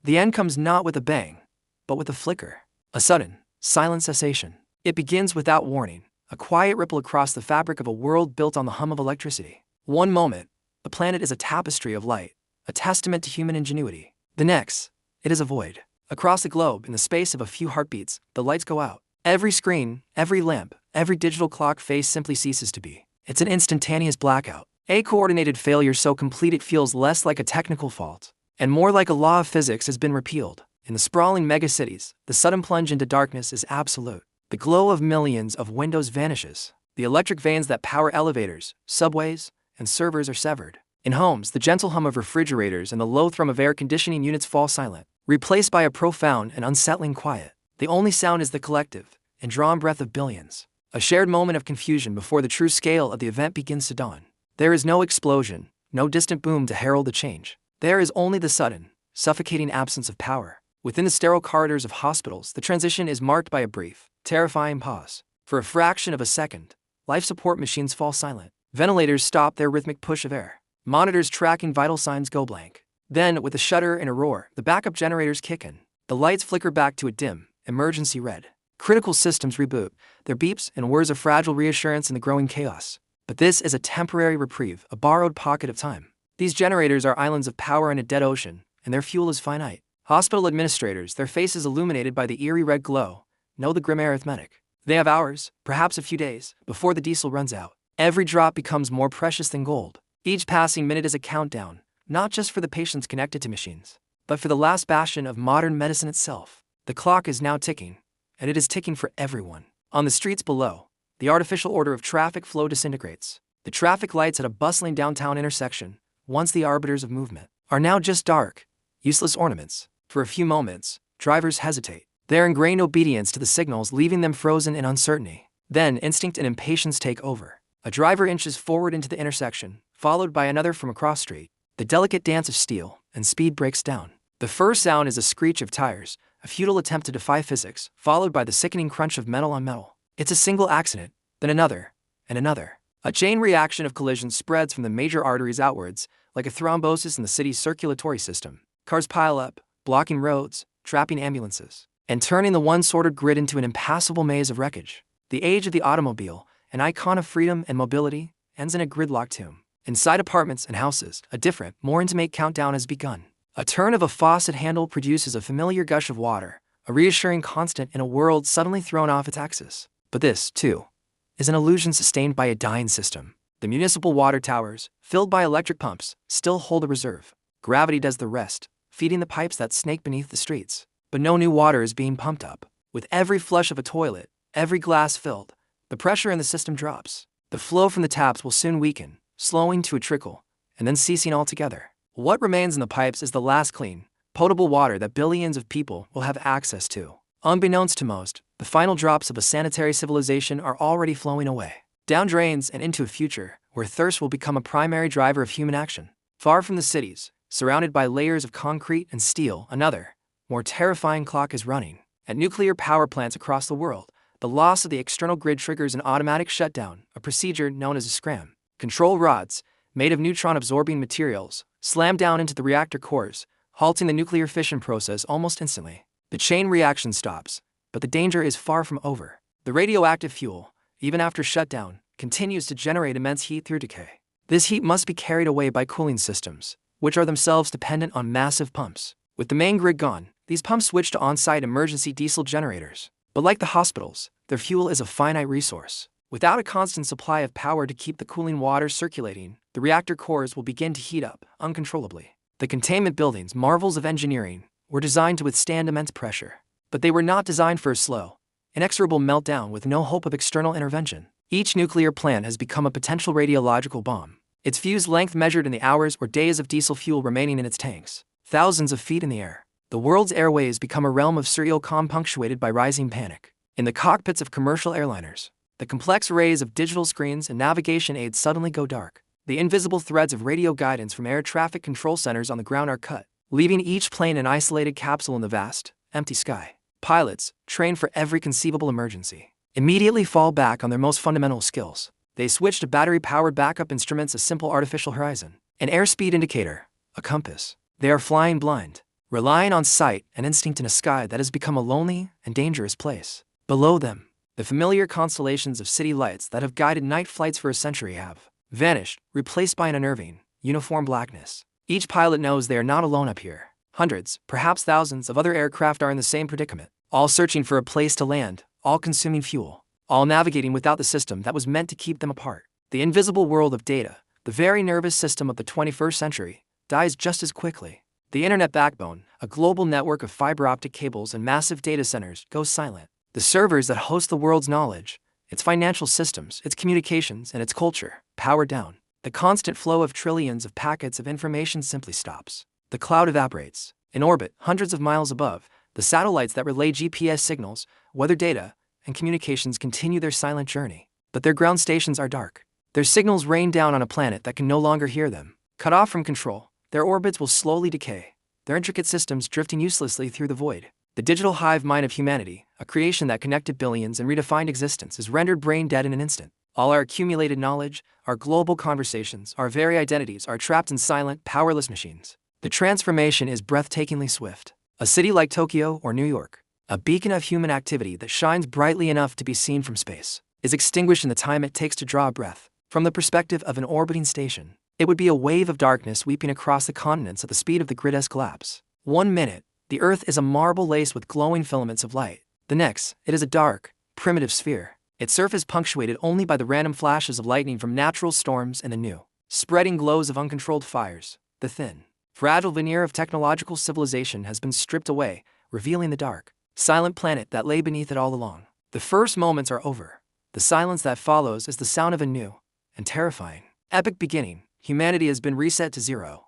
The end comes not with a bang, but with a flicker. A sudden, silent cessation. It begins without warning, a quiet ripple across the fabric of a world built on the hum of electricity. One moment, the planet is a tapestry of light, a testament to human ingenuity. The next, it is a void. Across the globe, in the space of a few heartbeats, the lights go out. Every screen, every lamp, every digital clock face simply ceases to be. It's an instantaneous blackout. A coordinated failure so complete it feels less like a technical fault, and more like a law of physics has been repealed. In the sprawling megacities, the sudden plunge into darkness is absolute. The glow of millions of windows vanishes. The electric veins that power elevators, subways, and servers are severed. In homes, the gentle hum of refrigerators and the low thrum of air conditioning units fall silent, replaced by a profound and unsettling quiet. The only sound is the collective, indrawn breath of billions. A shared moment of confusion before the true scale of the event begins to dawn. There is no explosion, no distant boom to herald the change. There is only the sudden, suffocating absence of power. Within the sterile corridors of hospitals, the transition is marked by a brief, terrifying pause. For a fraction of a second, life support machines fall silent. Ventilators stop their rhythmic push of air. Monitors tracking vital signs go blank. Then, with a shudder and a roar, the backup generators kick in. The lights flicker back to a dim, emergency red. Critical systems reboot, their beeps and whirs of fragile reassurance in the growing chaos. But this is a temporary reprieve, a borrowed pocket of time. These generators are islands of power in a dead ocean, and their fuel is finite. Hospital administrators, their faces illuminated by the eerie red glow, know the grim arithmetic. They have hours, perhaps a few days, before the diesel runs out. Every drop becomes more precious than gold. Each passing minute is a countdown, not just for the patients connected to machines, but for the last bastion of modern medicine itself. The clock is now ticking, and it is ticking for everyone. On the streets below, the artificial order of traffic flow disintegrates. The traffic lights at a bustling downtown intersection, once the arbiters of movement, are now just dark, useless ornaments. For a few moments, drivers hesitate, their ingrained obedience to the signals leaving them frozen in uncertainty. Then instinct and impatience take over. A driver inches forward into the intersection, followed by another from across street. The delicate dance of steel and speed breaks down. The first sound is a screech of tires, a futile attempt to defy physics, followed by the sickening crunch of metal on metal. It's a single accident, then another, and another. A chain reaction of collisions spreads from the major arteries outwards, like a thrombosis in the city's circulatory system. Cars pile up, blocking roads, trapping ambulances, and turning the once-ordered grid into an impassable maze of wreckage. The age of the automobile, an icon of freedom and mobility, ends in a gridlock tomb. Inside apartments and houses, a different, more intimate countdown has begun. A turn of a faucet handle produces a familiar gush of water, a reassuring constant in a world suddenly thrown off its axis. But this, too, is an illusion sustained by a dying system. The municipal water towers, filled by electric pumps, still hold a reserve. Gravity does the rest, feeding the pipes that snake beneath the streets. But no new water is being pumped up. With every flush of a toilet, every glass filled, the pressure in the system drops. The flow from the taps will soon weaken, slowing to a trickle, and then ceasing altogether. What remains in the pipes is the last clean, potable water that billions of people will have access to. Unbeknownst to most, the final drops of a sanitary civilization are already flowing away, down drains and into a future where thirst will become a primary driver of human action. Far from the cities, surrounded by layers of concrete and steel, another, more terrifying clock is running. At nuclear power plants across the world, the loss of the external grid triggers an automatic shutdown, a procedure known as a scram. Control rods, made of neutron-absorbing materials, slam down into the reactor cores, halting the nuclear fission process almost instantly. The chain reaction stops, but the danger is far from over. The radioactive fuel, even after shutdown, continues to generate immense heat through decay. This heat must be carried away by cooling systems, which are themselves dependent on massive pumps. With the main grid gone, these pumps switch to on-site emergency diesel generators. But like the hospitals, their fuel is a finite resource. Without a constant supply of power to keep the cooling water circulating, the reactor cores will begin to heat up uncontrollably. The containment buildings, marvels of engineering, were designed to withstand immense pressure. But they were not designed for a slow, inexorable meltdown with no hope of external intervention. Each nuclear plant has become a potential radiological bomb, its fuse length measured in the hours or days of diesel fuel remaining in its tanks, thousands of feet in the air. The world's airways become a realm of surreal calm punctuated by rising panic. In the cockpits of commercial airliners, the complex arrays of digital screens and navigation aids suddenly go dark. The invisible threads of radio guidance from air traffic control centers on the ground are cut, leaving each plane an isolated capsule in the vast, empty sky. Pilots, trained for every conceivable emergency, immediately fall back on their most fundamental skills. They switch to battery-powered backup instruments, a simple artificial horizon, an airspeed indicator, a compass. They are flying blind, relying on sight and instinct in a sky that has become a lonely and dangerous place. Below them, the familiar constellations of city lights that have guided night flights for a century have vanished, replaced by an unnerving, uniform blackness. Each pilot knows they are not alone up here. Hundreds, perhaps thousands of other aircraft are in the same predicament, all searching for a place to land, all consuming fuel, all navigating without the system that was meant to keep them apart. The invisible world of data, the very nervous system of the 21st century, dies just as quickly. The internet backbone, a global network of fiber optic cables and massive data centers, goes silent. The servers that host the world's knowledge, its financial systems, its communications, and its culture, power down. The constant flow of trillions of packets of information simply stops. The cloud evaporates. In orbit, hundreds of miles above, the satellites that relay GPS signals, weather data, and communications continue their silent journey. But their ground stations are dark. Their signals rain down on a planet that can no longer hear them. Cut off from control, their orbits will slowly decay, their intricate systems drifting uselessly through the void. The digital hive mind of humanity, a creation that connected billions and redefined existence, is rendered brain dead in an instant. All our accumulated knowledge, our global conversations, our very identities are trapped in silent, powerless machines. The transformation is breathtakingly swift. A city like Tokyo or New York, a beacon of human activity that shines brightly enough to be seen from space, is extinguished in the time it takes to draw a breath. From the perspective of an orbiting station, it would be a wave of darkness sweeping across the continents at the speed of the grid's collapse. 1 minute, the Earth is a marble laced with glowing filaments of light. The next, it is a dark, primitive sphere, its surface punctuated only by the random flashes of lightning from natural storms and the new, spreading glows of uncontrolled fires. The thin, fragile veneer of technological civilization has been stripped away, revealing the dark, silent planet that lay beneath it all along. The first moments are over. The silence that follows is the sound of a new and terrifying, epic beginning. Humanity has been reset to zero.